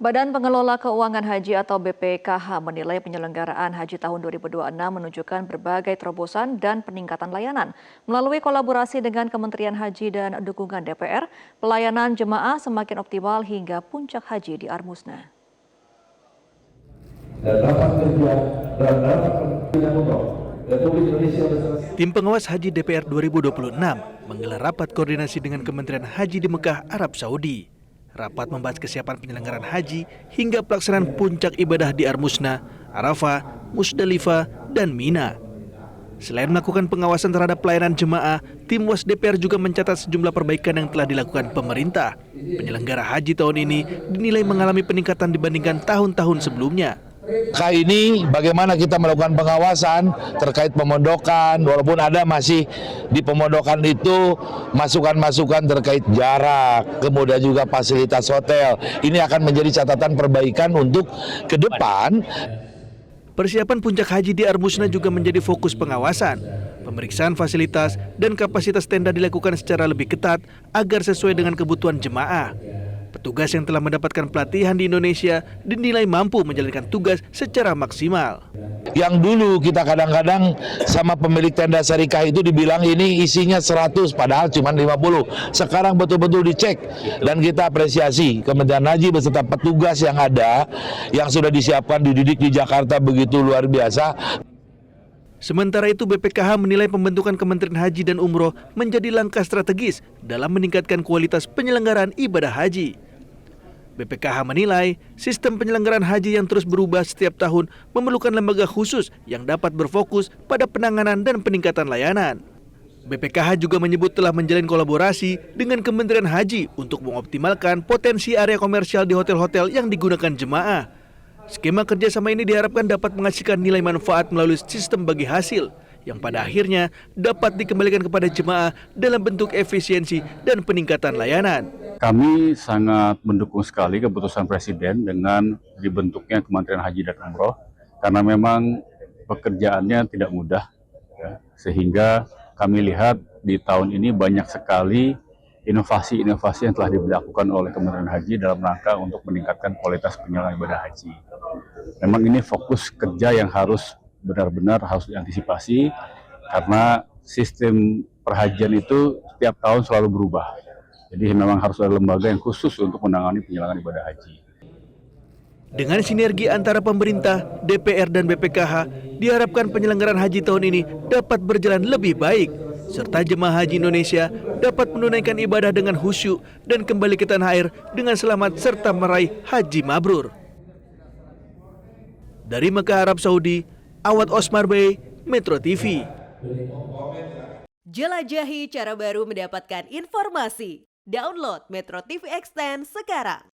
Badan Pengelola Keuangan Haji atau BPKH menilai penyelenggaraan haji tahun 2026 menunjukkan berbagai terobosan dan peningkatan layanan. Melalui kolaborasi dengan Kementerian Haji dan dukungan DPR, pelayanan jemaah semakin optimal hingga puncak haji di Armusna. Tim pengawas Haji DPR 2026 menggelar rapat koordinasi dengan Kementerian Haji di Mekah, Arab Saudi. Rapat membahas kesiapan penyelenggaraan haji hingga pelaksanaan puncak ibadah di Armusna, Arafah, Musdalifah, dan Mina. Selain melakukan pengawasan terhadap pelayanan jemaah, tim WAS DPR juga mencatat sejumlah perbaikan yang telah dilakukan pemerintah. Penyelenggara haji tahun ini dinilai mengalami peningkatan dibandingkan tahun-tahun sebelumnya. Kali ini bagaimana kita melakukan pengawasan terkait pemondokan, walaupun ada masih di pemondokan itu masukan-masukan terkait jarak, kemudian juga fasilitas hotel. Ini akan menjadi catatan perbaikan untuk ke depan. Persiapan puncak haji di Armusna juga menjadi fokus pengawasan. Pemeriksaan fasilitas dan kapasitas tenda dilakukan secara lebih ketat agar sesuai dengan kebutuhan jemaah. Petugas yang telah mendapatkan pelatihan di Indonesia dinilai mampu menjalankan tugas secara maksimal. Yang dulu kita kadang-kadang sama pemilik tenda Syarikah itu dibilang ini isinya 100 padahal cuma 50. Sekarang betul-betul dicek dan kita apresiasi Kementerian Haji beserta petugas yang ada yang sudah disiapkan dididik di Jakarta begitu luar biasa. Sementara itu BPKH menilai pembentukan Kementerian Haji dan Umroh menjadi langkah strategis dalam meningkatkan kualitas penyelenggaraan ibadah haji. BPKH menilai sistem penyelenggaraan haji yang terus berubah setiap tahun memerlukan lembaga khusus yang dapat berfokus pada penanganan dan peningkatan layanan. BPKH juga menyebut telah menjalin kolaborasi dengan Kementerian Haji untuk mengoptimalkan potensi area komersial di hotel-hotel yang digunakan jemaah. Skema kerjasama ini diharapkan dapat menghasilkan nilai manfaat melalui sistem bagi hasil yang pada akhirnya dapat dikembalikan kepada jemaah dalam bentuk efisiensi dan peningkatan layanan. Kami sangat mendukung sekali keputusan Presiden dengan dibentuknya Kementerian Haji dan Umroh karena memang pekerjaannya tidak mudah, ya, sehingga kami lihat di tahun ini banyak sekali inovasi-inovasi yang telah dilakukan oleh Kementerian Haji dalam rangka untuk meningkatkan kualitas penyelenggaraan ibadah haji. Memang ini fokus kerja yang harus benar-benar harus diantisipasi karena sistem perhajian itu setiap tahun selalu berubah. Jadi memang harus ada lembaga yang khusus untuk menangani penyelenggaraan ibadah haji. Dengan sinergi antara pemerintah, DPR, dan BPKH, diharapkan penyelenggaraan haji tahun ini dapat berjalan lebih baik, serta jemaah haji Indonesia dapat menunaikan ibadah dengan khusyuk dan kembali ke tanah air dengan selamat serta meraih haji mabrur. Dari Mekah, Arab Saudi, Awad Osmar Bey, Metro TV. Jelajahi cara baru mendapatkan informasi. Download Metro TV Extend sekarang.